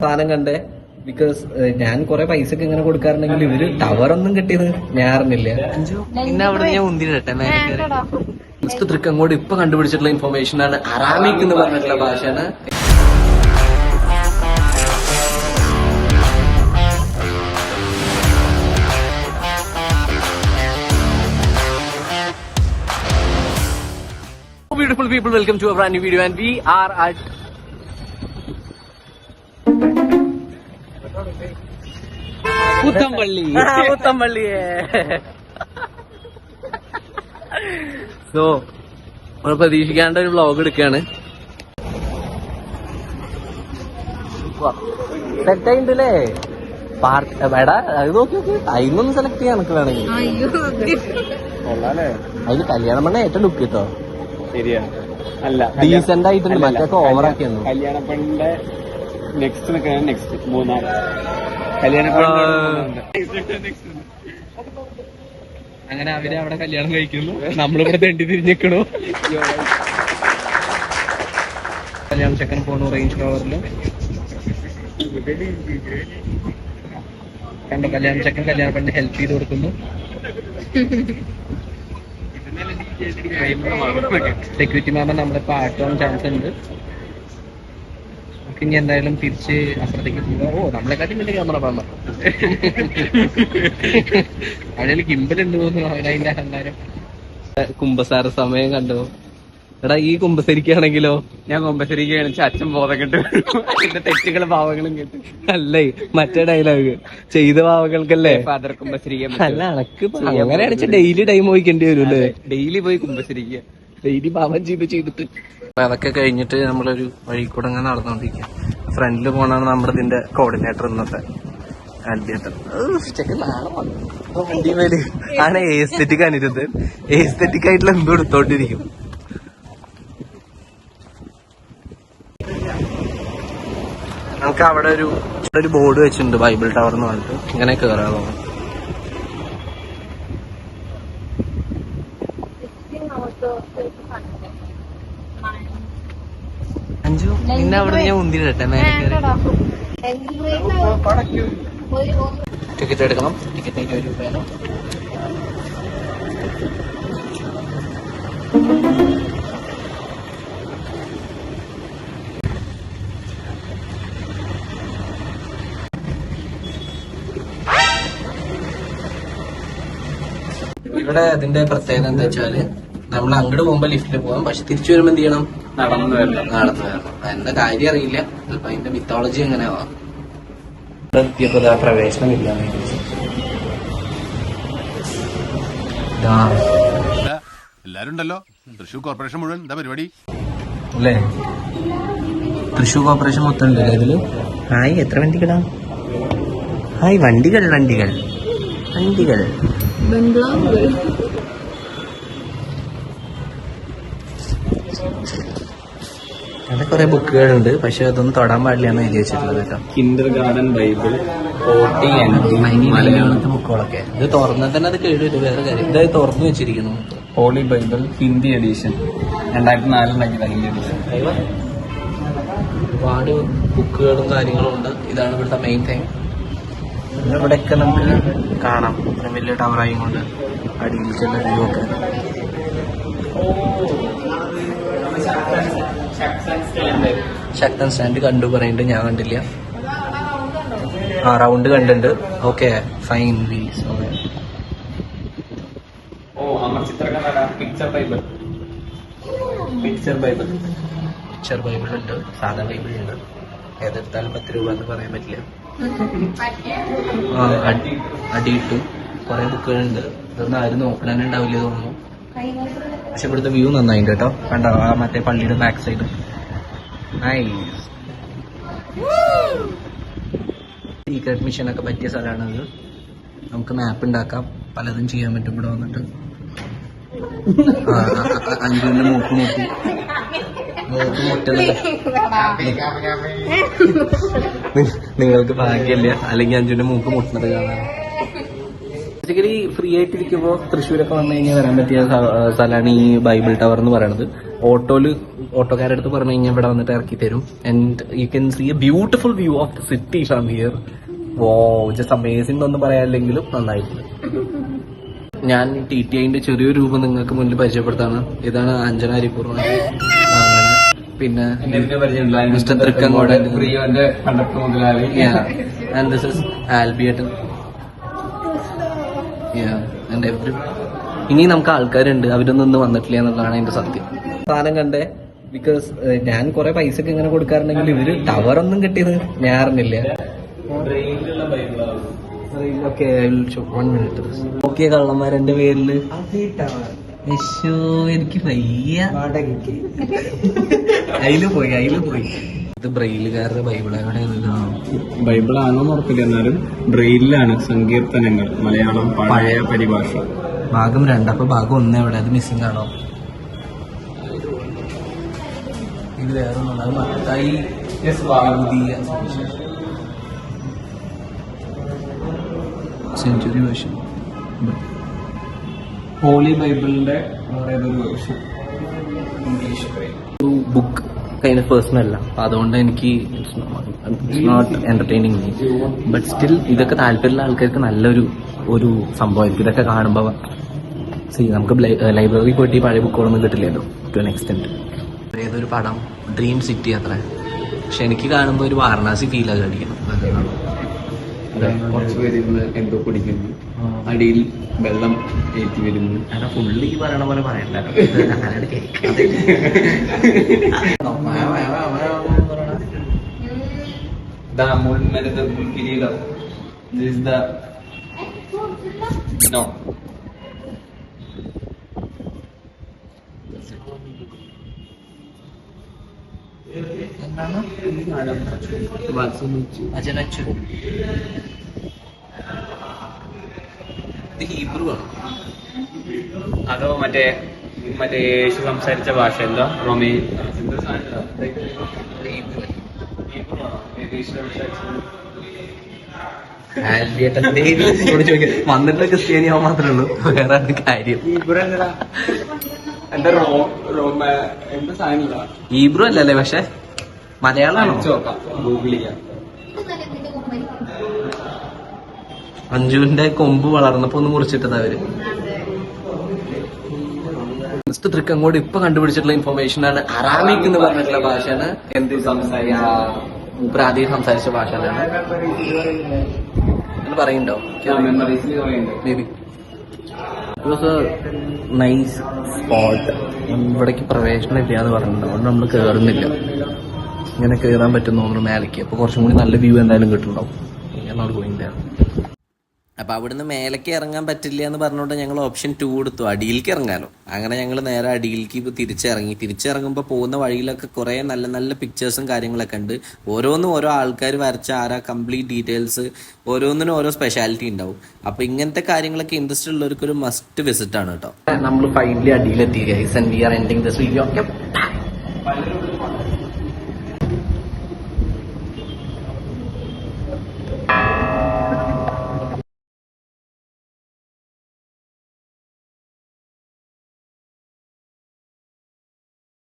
സാധനം കണ്ടേ. ബിക്കോസ് ഞാൻ കുറെ പൈസക്ക് ഇങ്ങനെ കൊടുക്കാറുണ്ടെങ്കിൽ ഇവര് ടവർ ഒന്നും കിട്ടിയത് ഞാൻ അറിഞ്ഞില്ല. പിന്നെ അവിടെ ഞാൻ ഉന്തിരട്ടെ തൃക്കങ്ങോട് ഇപ്പൊ കണ്ടുപിടിച്ചിട്ടുള്ള ഇൻഫർമേഷൻ ആണ് അറാമിക് എന്ന് പറഞ്ഞിട്ടുള്ള ഭാഷയാണ്. Beautiful people, welcome to a brand new video and we are at Putthampalli. So, നമ്മൾ പ്രതീക്ഷിക്കാണ്ട ഒരു വ്ളോഗ് എടുക്കുകയാണ്. സെറ്റായിട്ടല്ലേ എടാ അത് നോക്കി നോക്കി ടൈമൊന്നും സെലക്ട് ചെയ്യാൻ എനിക്ക് വേണമെങ്കിൽ. അതിന് കല്യാണം പെണ്ണ ഏറ്റവും ലുക്ക് കിട്ടോ. ശരിയാ. അല്ല ഡീസെന്റ് ആയിട്ടുണ്ട്. മറ്റൊക്കെ ഓവറാക്കിയാണ്. കല്യാണ പെണ്ണിന്റെ നെക്സ്റ്റ് നിൽക്കുന്ന നെക്സ്റ്റ് മൂന്നാം കല്യാണ അങ്ങനെ അവര് അവിടെ കല്യാണം കഴിക്കുന്നു, നമ്മളിവിടെ തെണ്ടി തിരിഞ്ഞിക്കണു. കല്യാണം ചെക്കൻ പോണു റേഞ്ച് റോവറില്. കണ്ടോ കല്യാണം ചെക്കൻ കല്യാണ പെണ്ണിന് ഹെൽപ്പ് ചെയ്ത് കൊടുക്കുന്നു. സെക്യൂരിറ്റി മാമൻ നമ്മളെ പാട്ടാൻ ചാൻസ് ഉണ്ട്. ഇനി എന്തായാലും തിരിച്ച് അപ്പുറത്തേക്ക് പോവാ. ഓ നമ്മളെക്കാട്ടും വലിയ ക്യാമറ പാമ്പ അതിൽ കിമ്പലുണ്ട് തോന്നുന്നു അതിന്റെ അഹങ്കാരം. കുമ്പസാര സമയം കണ്ടോ. എടാ ഈ കുമ്പസരിക്കാണെങ്കിലോ ഞാൻ കുമ്പസരിക്കുകയാണ് അച്ഛൻ ബോധം കിട്ടും. എന്റെ തെറ്റുകളും ഭാവങ്ങളും കിട്ടും. അല്ലേ മറ്റേ ഡയലോഗ് ചെയ്ത പാവങ്ങൾക്കല്ലേ ഫാദർ കുമ്പസരിക്കാൻ. അല്ല അനക്ക് അങ്ങനെയാണ് ഡെയിലി ടൈം പോയിക്കേണ്ടി വരും അല്ലേ. ഡെയിലി പോയി കുമ്പസരിക്കുക, ഡെയിലി പാവം ചെയ്തിട്ട്. അതൊക്കെ കഴിഞ്ഞിട്ട് നമ്മളൊരു വഴി കൂടെ അങ്ങനെ നടന്നുകൊണ്ടിരിക്കുക. ഫ്രണ്ടില് പോണാണ് നമ്മുടെ ഇതിന്റെ കോർഡിനേറ്റർ ഇന്നത്തെ ആൽബിയേട്ടൻ. വണ്ടി മേല് ആണ് ഏസ്തെറ്റിക് അനിരുദ്ധ. ഏസ്തെറ്റിക് ആയിട്ടുള്ള എന്തോ എടുത്തോണ്ടിരിക്കും. നമുക്ക് അവിടെ ഒരു ബോർഡ് വെച്ചിട്ടുണ്ട് ബൈബിൾ ടവർ എന്ന് പറഞ്ഞിട്ട്. ഇങ്ങനെ കേറാമോ. അഞ്ചു പിന്നെ അവിടെ ഞാൻ ഉന്തിരട്ടെ. ടിക്കറ്റ് എടുക്കണം. ടിക്കറ്റ് 20 രൂപയാണ്. ഇവിടെ അതിന്റെ പ്രത്യേകത എന്താ വെച്ചാല് നമ്മൾ അങ്ങോട്ട് പോകുമ്പോ ലിഫ്റ്റിൽ പോകാം, പക്ഷെ തിരിച്ചു വരുമ്പോ എന്ത് ചെയ്യണം, നടന്നു വരണം. അതിന്റെ കാര്യം അറിയില്ല, ചിലപ്പോ അതിന്റെ മിത്തോളജി എങ്ങനെയാവാം. എത്തിയപ്പോ പ്രവേശനമില്ല. എല്ലാരും ഉണ്ടല്ലോ. തൃശൂർ കോർപ്പറേഷൻ മുഴുവൻ എന്താ പരിപാടി അല്ലേ? തൃശൂർ കോർപ്പറേഷൻ മൊത്തം ഉണ്ടല്ലേ ഇതില്. ഹായ് എത്ര വണ്ടികളാ? ഹായ് വണ്ടികൾ അവിടെ കുറെ ബുക്കുകളുണ്ട്, പക്ഷെ അതൊന്നും തൊടാൻ പാടില്ല എന്ന് എഴുതി വെച്ചിട്ടുള്ളത് കേട്ടോ. കിൻഡർ ഗാർഡൻ ബൈബിൾ, മലയാളത്തെ ബുക്കുകളൊക്കെ ഇത് തുറന്നാൽ തന്നെ അത് കേടുവരും. വേറെ കാര്യം ഇത് തുറന്നു വെച്ചിരിക്കുന്നു. Holy Bible Hindi edition 2004 Hindi edition. ഒരുപാട് ബുക്കുകളും കാര്യങ്ങളും ഉണ്ട്. ഇതാണ് ഇവിടുത്തെ മെയിൻ തിങ്. പിന്നെ ഇവിടെയൊക്കെ നമുക്ക് കാണാം വലിയ ടവറായും കൊണ്ട് അടിയിൽ ചെന്ന വ്യൂ ഒക്കെ. ശക്തൻ സ്റ്റാൻഡ് കണ്ടു പറയുന്നുണ്ട്, ഞാൻ കണ്ടില്ല. റൗണ്ട് കണ്ടിട്ടുണ്ട്. Okay fine. പിക്ചർ ബൈബിൾ ഉണ്ട്, സാധാ ബൈബിൾ ഉണ്ട്. ഏതെടുത്താലും 10 രൂപ എന്ന് പറയാൻ പറ്റില്ല. അടിയിട്ടു കുറെ ബുക്കുകളുണ്ട്. ഇതൊന്നും ആരും നോക്കണേ ഉണ്ടാവില്ല തോന്നുന്നു. പക്ഷെ ഇവിടുത്തെ വ്യൂ നന്നായിട്ടുണ്ട് കേട്ടോ. കണ്ടോ ആ മറ്റേ പള്ളിയുടെ ബാക്ക് സൈഡ്. നൈസ്. സീക്രട്ട് മിഷനൊക്കെ പറ്റിയ സ്ഥലമാണത്. നമുക്ക് മാപ്പ് ഉണ്ടാക്കാം, പലതും ചെയ്യാൻ പറ്റും ഇവിടെ വന്നിട്ട്. അഞ്ചുവിന്റെ മൂക്ക് മുട്ടുന്നത് നിങ്ങൾക്ക് ഭാഗ്യമില്ല, അല്ലെങ്കിൽ അഞ്ചുവിന്റെ മൂക്ക് മുട്ടുന്നത് കാണാം. ബേസിക്കലി ഫ്രീ ആയിട്ടിരിക്കുമ്പോൾ തൃശ്ശൂരൊക്കെ വന്നു കഴിഞ്ഞാൽ വരാൻ പറ്റിയ സ്ഥലമാണ് ഈ ബൈബിൾ ടവർ എന്ന് പറയുന്നത്. ഓട്ടോക്കാരുടെ അടുത്ത് പറഞ്ഞു കഴിഞ്ഞാൽ ഇവിടെ വന്നിട്ട് ഇറക്കി തരും. And you can see a beautiful view of the city from here. Wow, just amazing എന്നൊന്നും പറയാനില്ലെങ്കിലും നന്നായിട്ടുണ്ട്. ഞാൻ TTIന്റെ ചെറിയൊരു രൂപം നിങ്ങൾക്ക് മുന്നിൽ പരിചയപ്പെടുത്താണ്. ഇതാണ് അഞ്ജന ഹരിപൂർവ്വം. അങ്ങനെ പിന്നെ mister Thrikkangode and this is ആൽബിയേട്ടൻ. ഇനി നമുക്ക് ആൾക്കാരുണ്ട്, അവരൊന്നും ഇന്ന് വന്നിട്ടില്ല എന്നുള്ളതാണ് അതിന്റെ സത്യം. സാധനം കണ്ടേ, ബിക്കോസ് ഞാൻ കുറെ പൈസക്ക് ഇങ്ങനെ കൊടുക്കാറുണ്ടെങ്കിൽ ഇവര് ടവറൊന്നും കിട്ടിയത് ഞാൻ അറിഞ്ഞില്ല. ഓക്കെ കള്ളന്മാരെന്റെ പേരില് എനിക്ക് വയ്യ. അതില് പോയി. ഇത് ബ്രെയിലുകാരുടെ ബൈബിളാണ്. ബൈബിളാണോന്ന് ഉറപ്പില്ല, എന്നാലും ബ്രെയിലാണ് സങ്കീർത്തനങ്ങൾ, മലയാളം പഴയ പരിഭാഷ. ഭാഗം 2, അപ്പൊ ഭാഗം 1 എവിടെ? അത് മിസ്സിംഗ് ആണോ? ഇത് വേറെ ഒന്നും. അത് മത്തായി സെഞ്ചുറി വേർഷൻ, ഹോളി ബൈബിളിന്റെ ഏതൊരു വേർഷൻ, ഇംഗ്ലീഷ് ഒരു ബുക്ക് കൈൻഡ് ഓഫ് പേഴ്സൺ അല്ല. അപ്പൊ അതുകൊണ്ട് എനിക്ക് it's not entertaining me. But still ഇതൊക്കെ താല്പര്യമുള്ള ആൾക്കാർക്ക് നല്ലൊരു സംഭവമായിരിക്കും ഇതൊക്കെ കാണുമ്പോൾ. നമുക്ക് ലൈബ്രറി പോയിട്ട് ഈ പഴയ ബുക്കുകളൊന്നും കിട്ടില്ലല്ലോ ടു എൻ എക്സ്റ്റെന്റ്. ഏതൊരു പടം ഡ്രീം സിറ്റി അത്ര, പക്ഷെ എനിക്ക് കാണുമ്പോൾ ഒരു വാരണാസി ഫീലാണ് അടിക്കണം. കുറച്ച് പേരിന്ന് എന്തോ കുടിക്കുന്നു, അടിയിൽ വെള്ളം ഏറ്റി വരുന്നു. അങ്ങനെ ഫുള്ള് ഈ പറയണ പോലെ പറയണ്ട. ഹീബ്രു ആണ്. അതോ മറ്റേ യേശു സംസാരിച്ച ഭാഷ എന്താ? റോമേ വന്നിട്ടുള്ള ക്രിസ്ത്യാനിയാവാൻ മാത്രമേ ഉള്ളൂ, വേറെ കാര്യം. എന്താ എന്താ സാധനം? ഹീബ്രു അല്ലല്ലേ, പക്ഷെ മലയാളമാണോ? ഗൂഗിൾ ചെയ്യാം. അഞ്ജുവിന്റെ കൊമ്പ് വളർന്നപ്പോ ഒന്ന് മുറിച്ചിട്ടത് അവര്. മിസ്റ്റർ തൃക്കങ്ങോട് ഇപ്പൊ കണ്ടുപിടിച്ചിട്ടുള്ള ഇൻഫർമേഷൻ ആണ് അറാമിക് എന്ന് പറഞ്ഞിട്ടുള്ള ഭാഷയാണ്. എന്ത് ആദ്യം സംസാരിച്ച ഭാഷയാണ് എന്ന് പറയുന്നുണ്ടോ? May be it was A nice spot. ഇവിടേക്ക് പ്രവേശനം ഇല്ല എന്ന് പറഞ്ഞിട്ടുണ്ട്, അതുകൊണ്ട് നമ്മൾ കയറുന്നില്ല. ഇങ്ങനെ കയറാൻ പറ്റുന്ന തോന്നുന്നു മേലേക്ക്. അപ്പൊ കുറച്ചും കൂടി നല്ല വ്യൂ എന്തായാലും കിട്ടുന്നുണ്ടാവും. Not going there. അപ്പൊ അവിടുന്ന് മേലേക്ക് ഇറങ്ങാൻ പറ്റില്ല എന്ന് പറഞ്ഞുകൊണ്ട് ഞങ്ങൾ ഓപ്ഷൻ 2 കൊടുത്തു, അടിയിലേക്ക് ഇറങ്ങാലോ. അങ്ങനെ ഞങ്ങൾ നേരെ അടിയിലേക്ക് തിരിച്ചിറങ്ങുമ്പോൾ പോകുന്ന വഴിയിലൊക്കെ കുറെ നല്ല നല്ല പിക്ചേഴ്സും കാര്യങ്ങളൊക്കെ ഉണ്ട്. ഓരോന്നും ഓരോ ആൾക്കാർ വരച്ച കംപ്ലീറ്റ് ഡീറ്റെയിൽസ്, ഓരോന്നിനും ഓരോ സ്പെഷ്യാലിറ്റി ഉണ്ടാവും. അപ്പൊ ഇങ്ങനത്തെ കാര്യങ്ങളൊക്കെ ഇൻട്രസ്റ്റ് ഉള്ളവർക്ക് ഒരു മസ്റ്റ് വിസിറ്റ് ആണ് കേട്ടോ. നമ്മൾ ഫൈനലി അടിയിലെത്തി guys, and we are ending this video.